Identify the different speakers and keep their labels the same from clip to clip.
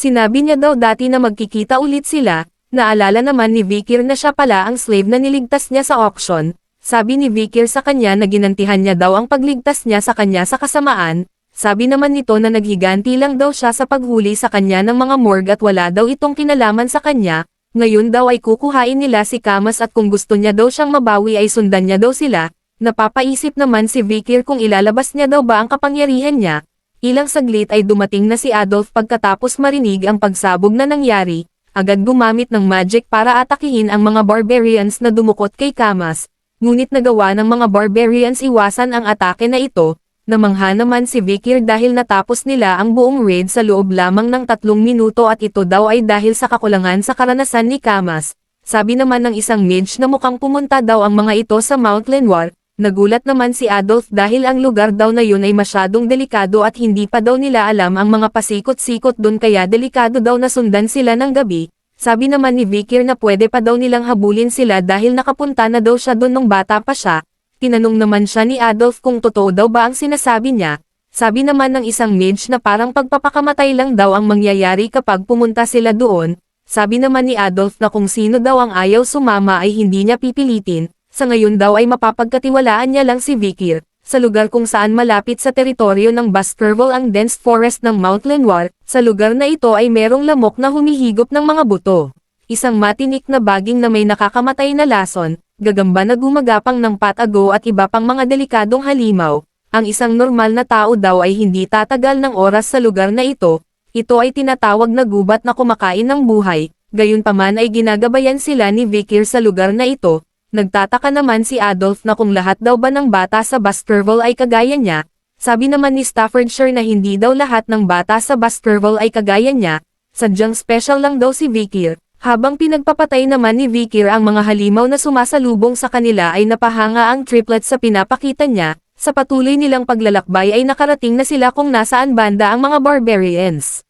Speaker 1: Sinabi niya daw dati na magkikita ulit sila, naalala naman ni Vikir na siya pala ang slave na niligtas niya sa auction. Sabi ni Vikir sa kanya na ginantihan niya daw ang pagligtas niya sa kanya sa kasamaan. Sabi naman nito na naghiganti lang daw siya sa paghuli sa kanya ng mga morgue at wala daw itong kinalaman sa kanya. Ngayon daw ay kukuhain nila si Camus at kung gusto niya daw siyang mabawi ay sundan niya daw sila. Napapaisip naman si Vikir kung ilalabas niya daw ba ang kapangyarihan niya. Ilang saglit ay dumating na si Adolf pagkatapos marinig ang pagsabog na nangyari. Agad gumamit ng magic para atakihin ang mga barbarians na dumukot kay Camus. Ngunit nagawa ng mga barbarians iwasan ang atake na ito. Namangha naman si Vikir dahil natapos nila ang buong raid sa loob lamang ng 3 minuto at ito daw ay dahil sa kakulangan sa karanasan ni Camus. Sabi naman ng isang mage na mukhang pumunta daw ang mga ito sa Mount Lenoir. Nagulat naman si Adolf dahil ang lugar daw na yun ay masyadong delikado at hindi pa daw nila alam ang mga pasikot-sikot dun kaya delikado daw na sundan sila ng gabi. Sabi naman ni Vikir na pwede pa daw nilang habulin sila dahil nakapunta na daw siya dun nung bata pa siya. Tinanong naman siya ni Adolf kung totoo daw ba ang sinasabi niya. Sabi naman ng isang mage na parang pagpapakamatay lang daw ang mangyayari kapag pumunta sila doon. Sabi naman ni Adolf na kung sino daw ang ayaw sumama ay hindi niya pipilitin. Sa ngayon daw ay mapapagkatiwalaan niya lang si Vikir. Sa lugar kung saan malapit sa teritoryo ng Baskerville ang dense forest ng Mount Lenoir, sa lugar na ito ay merong lamok na humihigop ng mga buto. Isang matinik na baging na may nakakamatay na lason, gagamba na gumagapang ng patago at iba pang mga delikadong halimaw. Ang isang normal na tao daw ay hindi tatagal ng oras sa lugar na ito. Ito ay tinatawag na gubat na kumakain ng buhay. Gayunpaman ay ginagabayan sila ni Vikir sa lugar na ito. Nagtataka naman si Adolf na kung lahat daw ba ng bata sa Baskerville ay kagaya niya. Sabi naman ni Staffordshire na hindi daw lahat ng bata sa Baskerville ay kagaya niya. Sadyang special lang daw si Vikir. Habang pinagpapatay naman ni Vikir ang mga halimaw na sumasalubong sa kanila ay napahanga ang triplet sa pinapakita niya. Sa patuloy nilang paglalakbay ay nakarating na sila kung nasaan banda ang mga barbarians.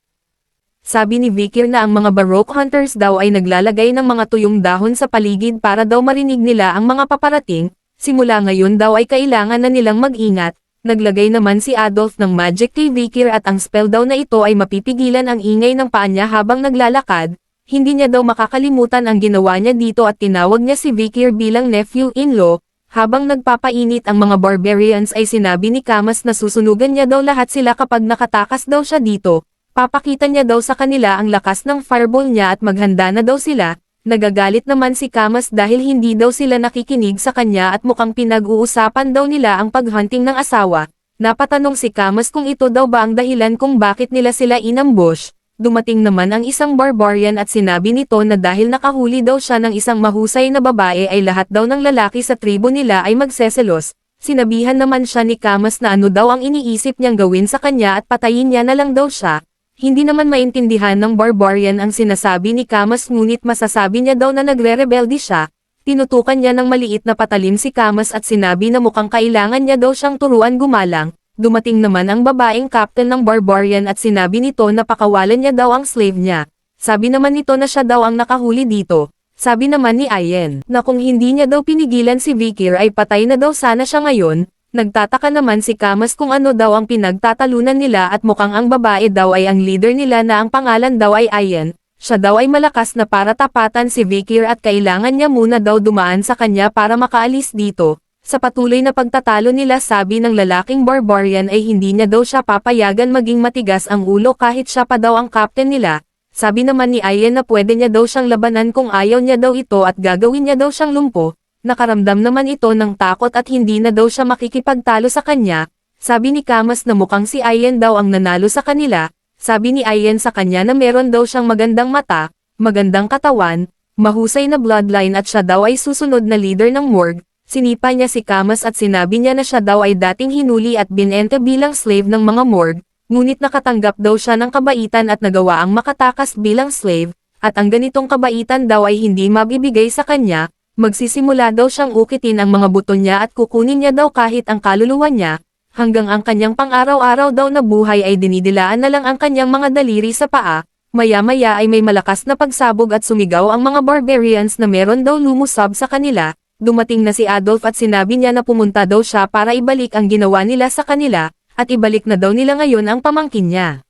Speaker 1: Sabi ni Vikir na ang mga Baroque hunters daw ay naglalagay ng mga tuyong dahon sa paligid para daw marinig nila ang mga paparating. Simula ngayon daw ay kailangan na nilang mag-ingat. Naglagay naman si Adolf ng magic kay Vikir at ang spell daw na ito ay mapipigilan ang ingay ng paa niya habang naglalakad. Hindi niya daw makakalimutan ang ginawa niya dito at tinawag niya si Vikir bilang nephew-in-law. Habang nagpapainit ang mga barbarians ay sinabi ni Camus na susunugan niya daw lahat sila kapag nakatakas daw siya dito. Papakita niya daw sa kanila ang lakas ng fireball niya at maghanda na daw sila. Nagagalit naman si Camus dahil hindi daw sila nakikinig sa kanya at mukhang pinag-uusapan daw nila ang paghunting ng asawa. Napatanong si Camus kung ito daw ba ang dahilan kung bakit nila sila inambush. Dumating naman ang isang barbarian at sinabi nito na dahil nakahuli daw siya ng isang mahusay na babae ay lahat daw ng lalaki sa tribo nila ay magseselos. Sinabihan naman siya ni Camus na ano daw ang iniisip niyang gawin sa kanya at patayin niya na lang daw siya. Hindi naman maintindihan ng barbarian ang sinasabi ni Camus ngunit masasabi niya daw na nagre-rebelde siya. Tinutukan niya ng maliit na patalim si Camus at sinabi na mukhang kailangan niya daw siyang turuan gumalang. Dumating naman ang babaeng captain ng barbarian at sinabi nito na pakawalan niya daw ang slave niya. Sabi naman nito na siya daw ang nakahuli dito. Sabi naman ni Ian na kung hindi niya daw pinigilan si Vikir ay patay na daw sana siya ngayon. Nagtataka naman si Camus kung ano daw ang pinagtatalunan nila at mukhang ang babae daw ay ang leader nila na ang pangalan daw ay Ian. Siya daw ay malakas na para tapatan si Vikir at kailangan niya muna daw dumaan sa kanya para makaalis dito. Sa patuloy na pagtatalo nila sabi ng lalaking barbarian ay hindi niya daw siya papayagan maging matigas ang ulo kahit siya pa daw ang captain nila. Sabi naman ni Ian na pwede niya daw siyang labanan kung ayaw niya daw ito at gagawin niya daw siyang lumpo. Nakaramdam naman ito ng takot at hindi na daw siya makikipagtalo sa kanya. Sabi ni Camus na mukhang si Ian daw ang nanalo sa kanila. Sabi ni Ian sa kanya na meron daw siyang magandang mata, magandang katawan, mahusay na bloodline at siya daw ay susunod na leader ng morgue. Sinipa niya si Camus at sinabi niya na siya daw ay dating hinuli at binenta bilang slave ng mga morgue. Ngunit nakatanggap daw siya ng kabaitan at nagawa ang makatakas bilang slave. At ang ganitong kabaitan daw ay hindi mabibigay sa kanya. Magsisimula daw siyang ukitin ang mga buto niya at kukunin niya daw kahit ang kaluluwa niya, hanggang ang kanyang pang-araw-araw daw na buhay ay dinidilaan na lang ang kanyang mga daliri sa paa. Maya-maya ay may malakas na pagsabog at sumigaw ang mga barbarians na meron daw lumusab sa kanila. Dumating na si Adolf at sinabi niya na pumunta daw siya para ibalik ang ginawa nila sa kanila, at ibalik na daw nila ngayon ang pamangkin niya.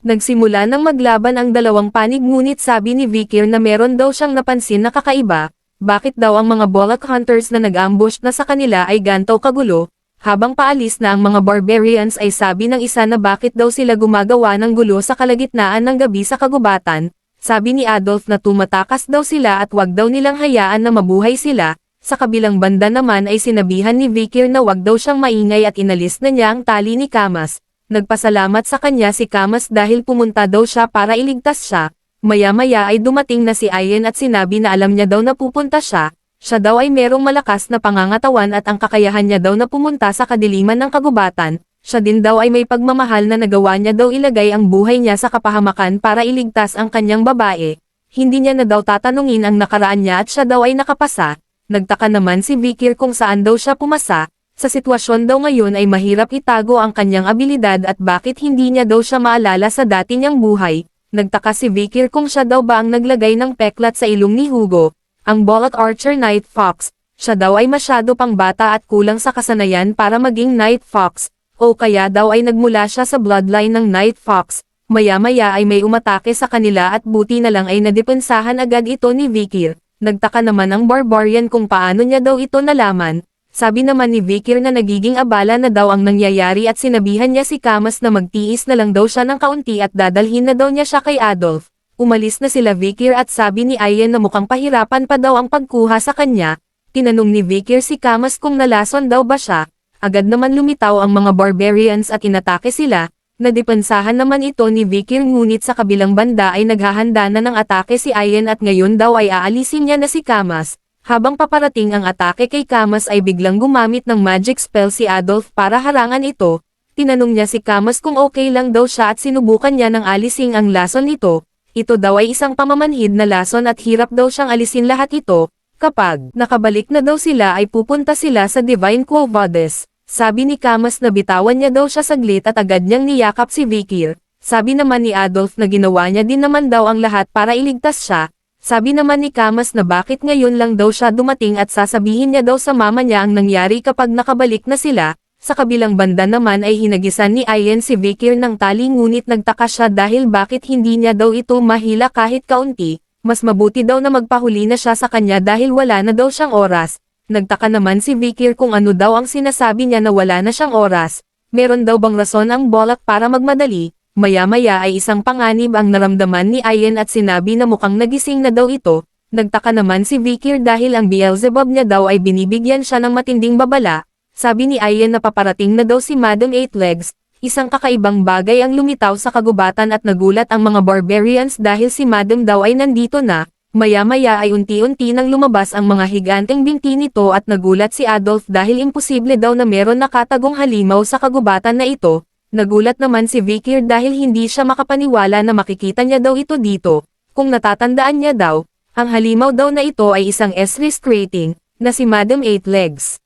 Speaker 1: Nagsimula nang maglaban ang dalawang panig ngunit sabi ni Vikir na meron daw siyang napansin na kakaiba, bakit daw ang mga Bolak hunters na nag-ambush na sa kanila ay ganto kagulo, habang paalis na ang mga barbarians ay sabi ng isa na bakit daw sila gumagawa ng gulo sa kalagitnaan ng gabi sa kagubatan, sabi ni Adolf na tumatakas daw sila at wag daw nilang hayaan na mabuhay sila, sa kabilang banda naman ay sinabihan ni Vikir na wag daw siyang maingay at inalis na niya ang tali ni Kamas. Nagpasalamat sa kanya si Kamas dahil pumunta daw siya para iligtas siya. Maya-maya ay dumating na si Ayen at sinabi na alam niya daw na pupunta siya. Siya daw ay merong malakas na pangangatawan at ang kakayahan niya daw na pumunta sa kadiliman ng kagubatan. Siya din daw ay may pagmamahal na nagawa niya daw ilagay ang buhay niya sa kapahamakan para iligtas ang kanyang babae. Hindi niya na daw tatanungin ang nakaraan niya at siya daw ay nakapasa. Nagtaka naman si Vikir kung saan daw siya pumasa. Sa sitwasyon daw ngayon ay mahirap itago ang kanyang abilidad at bakit hindi niya daw siya maalala sa dati niyang buhay. Nagtaka si Vikir kung siya daw ba ang naglagay ng peklat sa ilong ni Hugo, ang Bolak Archer Night Fox. Siya daw ay masyado pang bata at kulang sa kasanayan para maging Night Fox, o kaya daw ay nagmula siya sa bloodline ng Night Fox. Maya-maya ay may umatake sa kanila at buti na lang ay nadepensahan agad ito ni Vikir. Nagtaka naman ang barbarian kung paano niya daw ito nalaman. Sabi naman ni Vikir na nagiging abala na daw ang nangyayari at sinabihan niya si Kamas na magtiis na lang daw siya ng kaunti at dadalhin na daw niya siya kay Adolf. Umalis na sila Vikir at sabi ni Ayen na mukhang pahirapan pa daw ang pagkuha sa kanya. Tinanong ni Vikir si Kamas kung nalason daw ba siya. Agad naman lumitaw ang mga barbarians at inatake sila. Nadepensahan naman ito ni Vikir ngunit sa kabilang banda ay naghahanda na ng atake si Ayen at ngayon daw ay aalisin niya na si Kamas. Habang paparating ang atake kay Kamas ay biglang gumamit ng magic spell si Adolf para harangan ito. Tinanong niya si Kamas kung okay lang daw siya at sinubukan niya ng alisin ang lason nito. Ito daw ay isang pamamanhid na lason at hirap daw siyang alisin lahat ito. Kapag nakabalik na daw sila ay pupunta sila sa Divine Quo Vadis. Sabi ni Kamas na bitawan niya daw siya saglit at agad niyang niyakap si Vikir. Sabi naman ni Adolf na ginawa niya din naman daw ang lahat para iligtas siya. Sabi naman ni Kamas na bakit ngayon lang daw siya dumating at sasabihin niya daw sa mama niya ang nangyari kapag nakabalik na sila. Sa kabilang banda naman ay hinagisan ni Ayen si Vikir ng tali ngunit nagtaka siya dahil bakit hindi niya daw ito mahila kahit kaunti. Mas mabuti daw na magpahuli na siya sa kanya dahil wala na daw siyang oras. Nagtaka naman si Vikir kung ano daw ang sinasabi niya na wala na siyang oras. Meron daw bang rason ang Bolak para magmadali? Maya-maya ay isang panganib ang naramdaman ni Ayen at sinabi na mukhang nagising na daw ito. Nagtaka naman si Vikir dahil ang Beelzebub niya daw ay binibigyan siya ng matinding babala. Sabi ni Ayen na paparating na daw si Madam Eight Legs. Isang kakaibang bagay ang lumitaw sa kagubatan at nagulat ang mga barbarians dahil si Madam daw ay nandito na. Maya-maya ay unti-unti nang lumabas ang mga higanteng binti nito at nagulat si Adolf dahil imposible daw na meron nakatagong halimaw sa kagubatan na ito. Nagulat naman si Vikir dahil hindi siya makapaniwala na makikita niya daw ito dito. Kung natatandaan niya daw, ang halimaw daw na ito ay isang S-risk rating, na si Madam Eight Legs.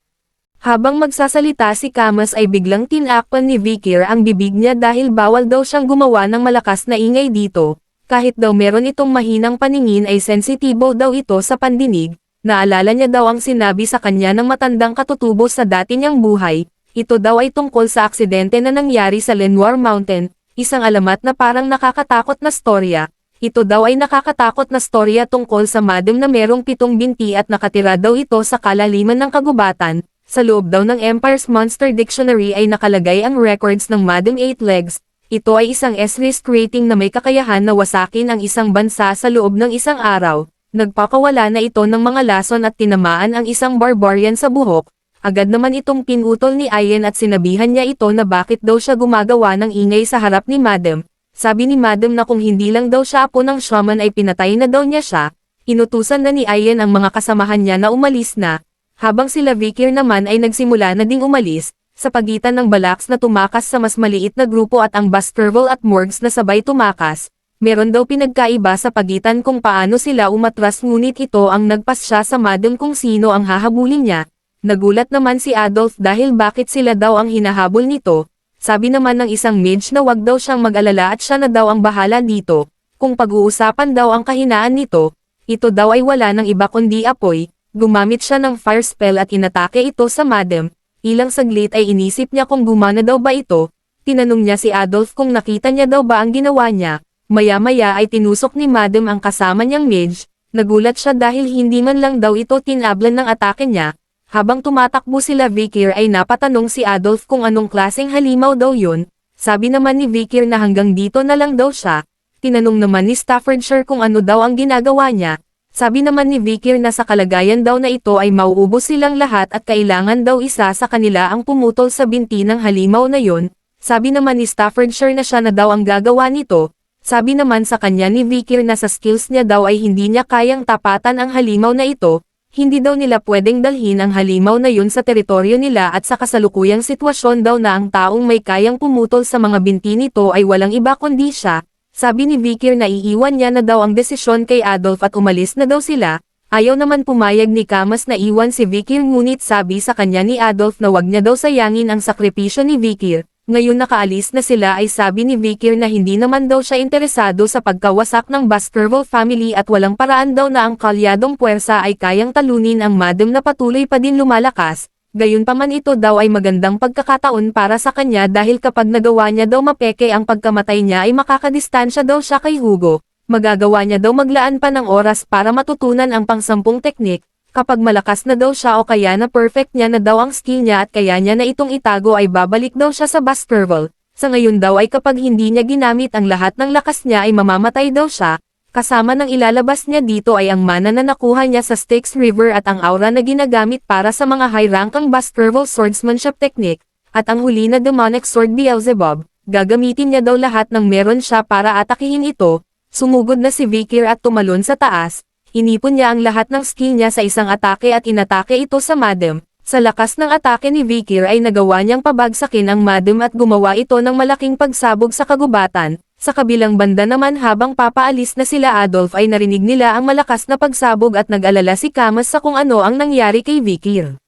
Speaker 1: Habang magsasalita si Kamas ay biglang tinakpan ni Vikir ang bibig niya dahil bawal daw siyang gumawa ng malakas na ingay dito. Kahit daw meron itong mahinang paningin ay sensitibo daw ito sa pandinig. Naalala niya daw ang sinabi sa kanya ng matandang katutubo sa dati niyang buhay. Ito daw ay tungkol sa aksidente na nangyari sa Lenoir Mountain, isang alamat na parang nakakatakot na storya. Ito daw ay nakakatakot na storya tungkol sa madam na merong 7 binti at nakatira daw ito sa kalaliman ng kagubatan. Sa loob daw ng Empire's Monster Dictionary ay nakalagay ang records ng Madam Eight Legs. Ito ay isang S-risk rating na may kakayahan na wasakin ang isang bansa sa loob ng isang araw. Nagpakawala na ito ng mga lason at tinamaan ang isang barbarian sa buhok. Agad naman itong pinutol ni Ayen at sinabihan niya ito na bakit daw siya gumagawa ng ingay sa harap ni Madam. Sabi ni Madam na kung hindi lang daw siya apo ng shaman ay pinatay na daw niya siya. Inutusan na ni Ayen ang mga kasamahan niya na umalis na. Habang sila Vikir naman ay nagsimula na ding umalis, sa pagitan ng Balaks na tumakas sa mas maliit na grupo at ang Baskerville at Morgs na sabay tumakas. Meron daw pinagkaiba sa pagitan kung paano sila umatras ngunit ito ang nagpasya sa Madam kung sino ang hahabulin niya. Nagulat naman si Adolf dahil bakit sila daw ang hinahabol nito. Sabi naman ng isang mage na wag daw siyang mag-alala at siya na daw ang bahala dito. Kung pag-uusapan daw ang kahinaan nito, ito daw ay wala ng iba kundi apoy. Gumamit siya ng fire spell at inatake ito sa Madam. Ilang saglit ay inisip niya kung gumana daw ba ito. Tinanong niya si Adolf kung nakita niya daw ba ang ginawa niya. Maya-maya ay tinusok ni Madam ang kasama niyang mage. Nagulat siya dahil hindi man lang daw ito tinablan ng atake niya. Habang tumatakbo sila Vikir ay napatanong si Adolf kung anong klaseng halimaw daw yun. Sabi naman ni Vikir na hanggang dito na lang daw siya. Tinanong naman ni Staffordshire kung ano daw ang ginagawa niya. Sabi naman ni Vikir na sa kalagayan daw na ito ay mauubos silang lahat at kailangan daw isa sa kanila ang pumutol sa binti ng halimaw na yun. Sabi naman ni Staffordshire na siya na daw ang gagawa nito. Sabi naman sa kanya ni Vikir na sa skills niya daw ay hindi niya kayang tapatan ang halimaw na ito, hindi daw nila pwedeng dalhin ang halimaw na yun sa teritoryo nila at sa kasalukuyang sitwasyon daw na ang taong may kayang pumutol sa mga binti nito ay walang iba kundi siya. Sabi ni Vikir na iiwan niya na daw ang desisyon kay Adolf at umalis na daw sila. Ayaw naman pumayag ni Camus na iwan si Vikir ngunit sabi sa kanya ni Adolf na wag niya daw sayangin ang sakripisyo ni Vikir. Ngayon nakaalis na sila ay sabi ni Vikir na hindi naman daw siya interesado sa pagkawasak ng Baskerville family at walang paraan daw na ang kalyadong puwersa ay kayang talunin ang Madam na patuloy pa din lumalakas. Gayunpaman ito daw ay magandang pagkakataon para sa kanya dahil kapag nagawa niya daw mapeke ang pagkamatay niya ay makakadistansya daw siya kay Hugo. Magagawa niya daw maglaan pa ng oras para matutunan ang pang-10 teknik. Kapag malakas na daw siya o kaya na perfect niya na daw ang skill niya at kaya niya na itong itago ay babalik daw siya sa Baskerville. Sa ngayon daw ay kapag hindi niya ginamit ang lahat ng lakas niya ay mamamatay daw siya. Kasama ng ilalabas niya dito ay ang mana na nakuha niya sa Styx River at ang aura na ginagamit para sa mga high-rankang Baskerville swordsmanship technique, at ang huli na demonic sword Beelzebub. Gagamitin niya daw lahat ng meron siya para atakihin ito. Sumugod na si Vikir at tumalon sa taas. Inipon niya ang lahat ng skill niya sa isang atake at inatake ito sa Madam. Sa lakas ng atake ni Vikir ay nagawa niyang pabagsakin ang Madam at gumawa ito ng malaking pagsabog sa kagubatan. Sa kabilang banda naman habang papaalis na sila Adolf ay narinig nila ang malakas na pagsabog at nag-alala si Camus sa kung ano ang nangyari kay Vikir.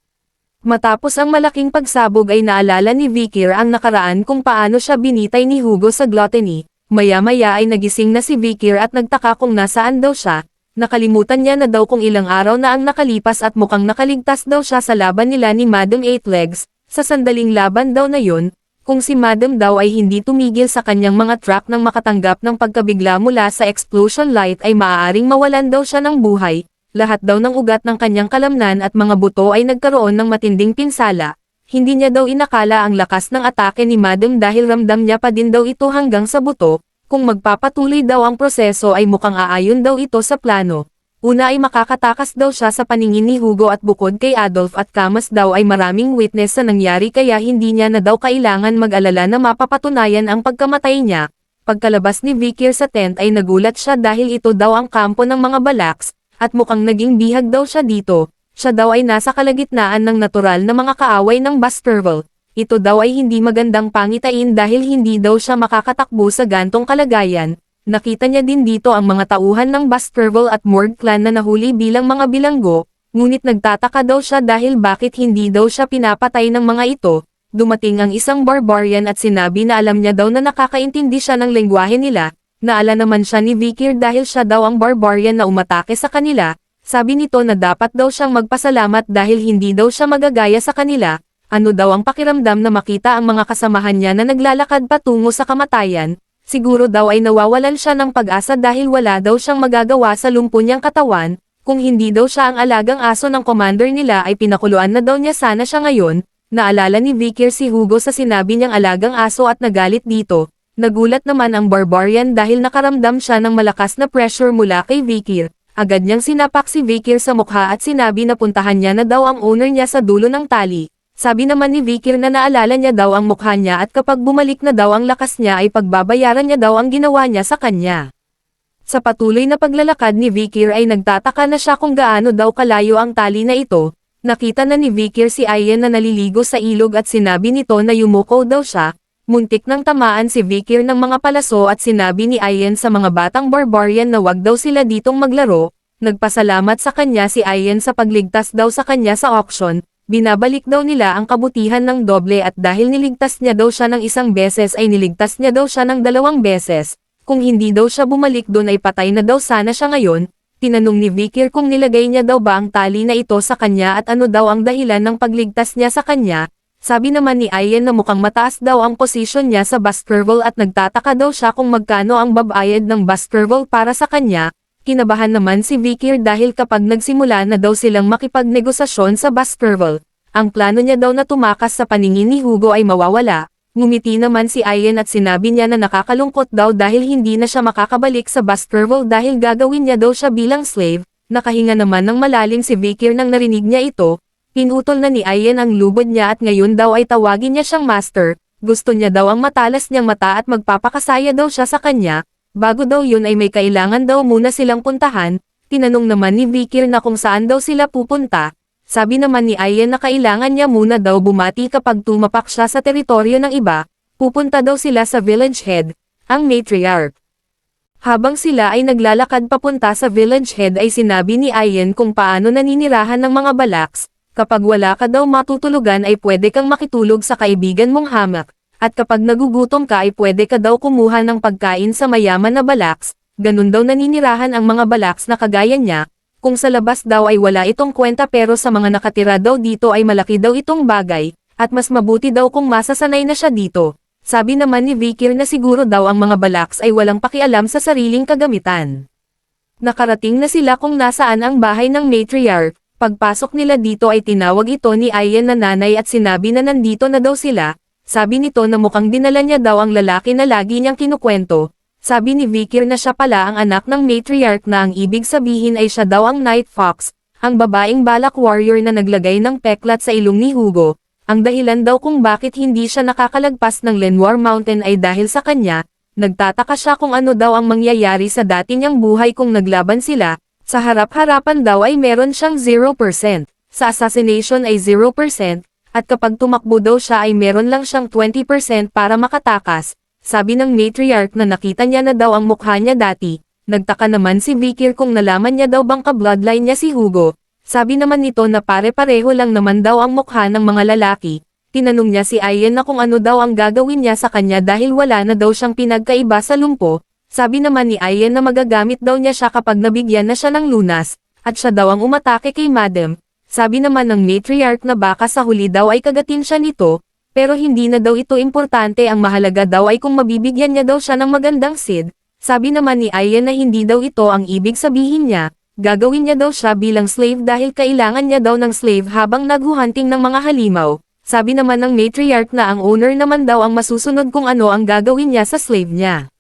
Speaker 1: Matapos ang malaking pagsabog ay naalala ni Vikir ang nakaraan kung paano siya binitay ni Hugo sa gluttony. Maya-maya ay nagising na si Vikir at nagtaka kung nasaan daw siya. Nakalimutan niya na daw kung ilang araw na ang nakalipas at mukhang nakaligtas daw siya sa laban nila ni Madam Eightlegs. Sa sandaling laban daw na yun, kung si Madam daw ay hindi tumigil sa kanyang mga track nang makatanggap ng pagkabigla mula sa explosion light ay maaaring mawalan daw siya ng buhay. Lahat daw ng ugat ng kanyang kalamnan at mga buto ay nagkaroon ng matinding pinsala. Hindi niya daw inakala ang lakas ng atake ni Madam dahil ramdam niya pa din daw ito hanggang sa buto. Kung magpapatuloy daw ang proseso ay mukhang aayon daw ito sa plano. Una ay makakatakas daw siya sa paningin ni Hugo at bukod kay Adolf at Camus daw ay maraming witness sa nangyari kaya hindi niya na daw kailangan mag-alala na mapapatunayan ang pagkamatay niya. Pagkalabas ni Vikir sa tent ay nagulat siya dahil ito daw ang kampo ng mga balaks, at mukhang naging bihag daw siya dito. Siya daw ay nasa kalagitnaan ng natural na mga kaaway ng Baskerville. Ito daw ay hindi magandang pangitain dahil hindi daw siya makakatakbo sa gantong kalagayan. Nakita niya din dito ang mga tauhan ng Baskerville at Morg clan na nahuli bilang mga bilanggo, ngunit nagtataka daw siya dahil bakit hindi daw siya pinapatay ng mga ito. Dumating ang isang barbarian at sinabi na alam niya daw na nakakaintindi siya ng lengguwahe nila. Naala naman siya ni Vikir dahil siya daw ang barbarian na umatake sa kanila. Sabi nito na dapat daw siyang magpasalamat dahil hindi daw siya magagaya sa kanila. Ano daw ang pakiramdam na makita ang mga kasamahan niya na naglalakad patungo sa kamatayan? Siguro daw ay nawawalan siya ng pag-asa dahil wala daw siyang magagawa sa lumpo niyang katawan. Kung hindi daw siya ang alagang aso ng commander nila ay pinakuluan na daw niya sana siya ngayon. Naalala ni Vikir si Hugo sa sinabi niyang alagang aso at nagalit dito. Nagulat naman ang barbarian dahil nakaramdam siya ng malakas na pressure mula kay Vikir. Agad niyang sinapak si Vikir sa mukha at sinabi na puntahan niya na daw ang owner niya sa dulo ng tali. Sabi naman ni Vikir na naalala niya daw ang mukha niya at kapag bumalik na daw ang lakas niya ay pagbabayaran niya daw ang ginawa niya sa kanya. Sa patuloy na paglalakad ni Vikir ay nagtataka na siya kung gaano daw kalayo ang tali na ito. Nakita na ni Vikir si Ian na naliligo sa ilog at sinabi nito na yumuko daw siya. Muntik nang tamaan si Vikir ng mga palaso at sinabi ni Ian sa mga batang barbarian na wag daw sila ditong maglaro. Nagpasalamat sa kanya si Ian sa pagligtas daw sa kanya sa auction. Binabalik daw nila ang kabutihan ng doble at dahil niligtas niya daw siya ng isang beses ay niligtas niya daw siya ng 2 beses. Kung hindi daw siya bumalik doon ay patay na daw sana siya ngayon. Tinanong ni Vikir kung nilagay niya daw ba ang tali na ito sa kanya at ano daw ang dahilan ng pagligtas niya sa kanya. Sabi naman ni Ian na mukhang mataas daw ang posisyon niya sa Baskerville at nagtataka daw siya kung magkano ang babayad ng Baskerville para sa kanya. Kinabahan naman si Vickers dahil kapag nagsimula na daw silang makipagnegosasyon sa Baskerville, ang plano niya daw na tumakas sa paningin ni Hugo ay mawawala. Ngumiti naman si Ian at sinabi niya na nakakalungkot daw dahil hindi na siya makakabalik sa Baskerville dahil gagawin niya daw siya bilang slave. Nakahinga naman ng malalim si Vickers nang narinig niya ito. Pinutol na ni Ian ang lubod niya at ngayon daw ay tawagin niya siyang master. Gusto niya daw ang matalas niyang mata at magpapakasaya daw siya sa kanya. Bago daw yun ay may kailangan daw muna silang puntahan. Tinanong naman ni Vickers na kung saan daw sila pupunta. Sabi naman ni Ian na kailangan niya muna daw bumati kapag tumapak siya sa teritoryo ng iba. Pupunta daw sila sa village head, ang matriarch. Habang sila ay naglalakad papunta sa village head ay sinabi ni Ian kung paano naninirahan ng mga balaks. Kapag wala ka daw matutulugan ay pwede kang makitulog sa kaibigan mong hamak, at kapag nagugutom ka ay pwede ka daw kumuha ng pagkain sa mayaman na balaks, ganun daw naninirahan ang mga balaks na kagaya niya. Kung sa labas daw ay wala itong kwenta pero sa mga nakatira daw dito ay malaki daw itong bagay, at mas mabuti daw kung masasanay na siya dito. Sabi naman ni Vickers na siguro daw ang mga balaks ay walang pakialam sa sariling kagamitan. Nakarating na sila kung nasaan ang bahay ng matriarch. Pagpasok nila dito ay tinawag ito ni Ian na nanay at sinabi na nandito na daw sila. Sabi nito na mukhang dinala niya daw ang lalaki na lagi niyang kinukwento. Sabi ni Vickers na siya pala ang anak ng matriarch na ang ibig sabihin ay siya daw ang Night Fox, ang babaeng balak warrior na naglagay ng peklat sa ilong ni Hugo. Ang dahilan daw kung bakit hindi siya nakakalagpas ng Lenoir Mountain ay dahil sa kanya. Nagtataka siya kung ano daw ang mangyayari sa dati niyang buhay kung naglaban sila. Sa harap-harapan daw ay meron siyang 0%, sa assassination ay 0%, at kapag tumakbo daw siya ay meron lang siyang 20% para makatakas. Sabi ng matriarch na nakita niya na daw ang mukha niya dati. Nagtaka naman si Vickers kung nalaman niya daw bang ka-bloodline niya si Hugo. Sabi naman nito na pare-pareho lang naman daw ang mukha ng mga lalaki. Tinanong niya si Ian na kung ano daw ang gagawin niya sa kanya dahil wala na daw siyang pinagkaiba sa lumpo. Sabi naman ni Ian na magagamit daw niya siya kapag nabigyan na siya ng lunas, at siya daw ang umatake kay Madam. Sabi naman ng matriarch na baka sa huli daw ay kagatin siya nito, pero hindi na daw ito importante, ang mahalaga daw ay kung mabibigyan niya daw siya ng magandang seed. Sabi naman ni Ian na hindi daw ito ang ibig sabihin niya, gagawin niya daw siya bilang slave dahil kailangan niya daw ng slave habang naghuhunting ng mga halimaw. Sabi naman ng matriarch na ang owner naman daw ang masusunod kung ano ang gagawin niya sa slave niya.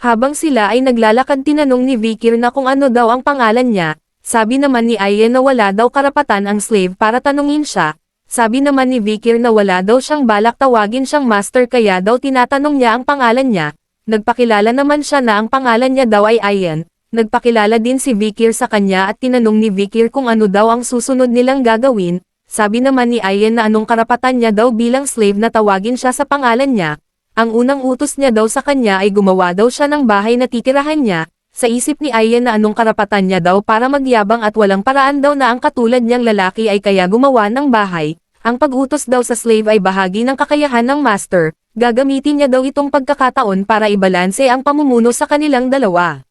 Speaker 1: Habang sila ay naglalakad tinanong ni Vickers na kung ano daw ang pangalan niya, sabi naman ni Ian na wala daw karapatan ang slave para tanungin siya. Sabi naman ni Vickers na wala daw siyang balak tawagin siyang master kaya daw tinatanong niya ang pangalan niya. Nagpakilala naman siya na ang pangalan niya daw ay Ian. Nagpakilala din si Vickers sa kanya at tinanong ni Vickers kung ano daw ang susunod nilang gagawin. Sabi naman ni Ian na anong karapatan niya daw bilang slave na tawagin siya sa pangalan niya. Ang unang utos niya daw sa kanya ay gumawa daw siya ng bahay na titirahan niya. Sa isip ni Ian na anong karapatan niya daw para magyabang at walang paraan daw na ang katulad niyang lalaki ay kaya gumawa ng bahay. Ang pag-utos daw sa slave ay bahagi ng kakayahan ng master. Gagamitin niya daw itong pagkakataon para ibalanse ang pamumuno sa kanilang dalawa.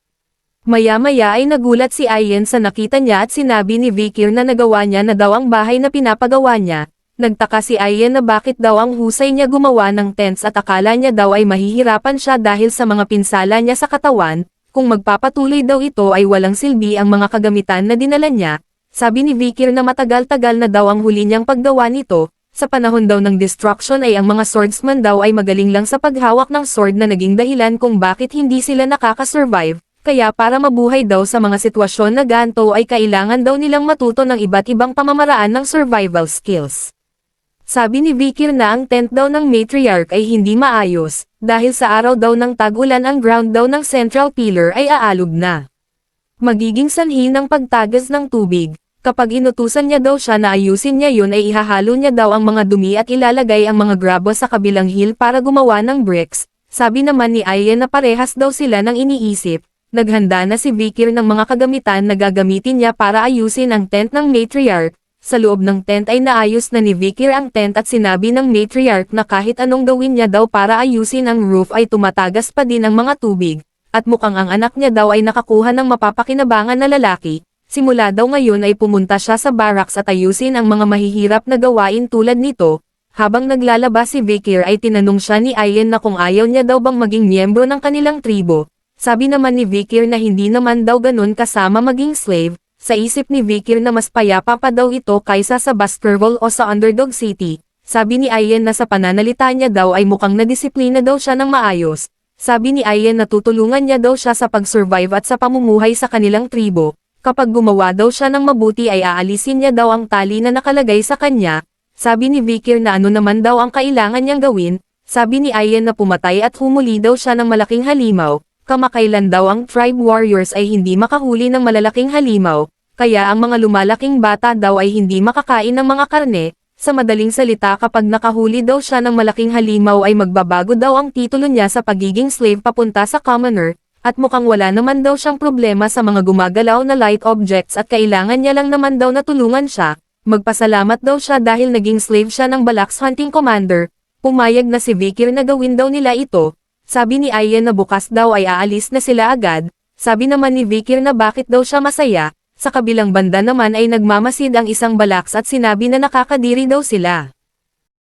Speaker 1: Maya-maya ay nagulat si Ian sa nakita niya at sinabi ni Vickers na nagawa niya na daw ang bahay na pinapagawa niya. Nagtaka si Ian na bakit daw ang husay niya gumawa ng tents at akala niya daw ay mahihirapan siya dahil sa mga pinsala niya sa katawan. Kung magpapatuloy daw ito ay walang silbi ang mga kagamitan na dinala niya. Sabi ni Vickers na matagal-tagal na daw ang huli niyang paggawa nito. Sa panahon daw ng destruction ay ang mga swordsman daw ay magaling lang sa paghawak ng sword na naging dahilan kung bakit hindi sila nakakasurvive. Kaya para mabuhay daw sa mga sitwasyon na ganito ay kailangan daw nilang matuto ng iba't ibang pamamaraan ng survival skills. Sabi ni Vickers na ang tent daw ng matriarch ay hindi maayos, dahil sa araw daw ng tag-ulan ang ground daw ng central pillar ay aalog na. Magiging sanhi ng pagtagas ng tubig. Kapag inutusan niya daw siya na ayusin niya yun ay ihahalo niya daw ang mga dumi at ilalagay ang mga grabo sa kabilang hill para gumawa ng bricks. Sabi naman ni Ian na parehas daw sila ng iniisip. Naghanda na si Vickers ng mga kagamitan na gagamitin niya para ayusin ang tent ng matriarch. Sa loob ng tent ay naayos na ni Vickers ang tent at sinabi ng matriarch na kahit anong gawin niya daw para ayusin ang roof ay tumatagas pa din ang mga tubig, at mukhang ang anak niya daw ay nakakuha ng mapapakinabangan na lalaki. Simula daw ngayon ay pumunta siya sa barracks at ayusin ang mga mahihirap na gawain tulad nito. Habang naglalaba si Vikir ay tinanong siya ni Ayen na kung ayaw niya daw bang maging miyembro ng kanilang tribo. Sabi naman ni Vikir na hindi naman daw ganun kasama maging slave, sa isip ni Vikir na mas payapa pa daw ito kaysa sa Baskerville o sa Underdog City. Sabi ni Ayen na sa pananalita niya daw ay mukhang nadisiplina daw siya ng maayos. Sabi ni Ayen na tutulungan niya daw siya sa pag-survive at sa pamumuhay sa kanilang tribo. Kapag gumawa daw siya ng mabuti ay aalisin niya daw ang tali na nakalagay sa kanya. Sabi ni Vikir na ano naman daw ang kailangan niyang gawin. Sabi ni Ayen na pumatay at humuli daw siya ng malaking halimaw. Kamakailan daw ang tribe warriors ay hindi makahuli ng malalaking halimaw. Kaya ang mga lumalaking bata daw ay hindi makakain ng mga karne. Sa madaling salita kapag nakahuli daw siya ng malaking halimaw ay magbabago daw ang titulo niya sa pagiging slave papunta sa commoner, at mukhang wala naman daw siyang problema sa mga gumagalaw na light objects at kailangan niya lang naman daw na tulungan siya. Magpasalamat daw siya dahil naging slave siya ng Balax Hunting Commander. Pumayag na si Vikir na gawin daw nila ito. Sabi ni Ayen na bukas daw ay aalis na sila agad. Sabi naman ni Vikir na bakit daw siya masaya. Sa kabilang banda naman ay nagmamasid ang isang Balax at sinabi na nakakadiri daw sila.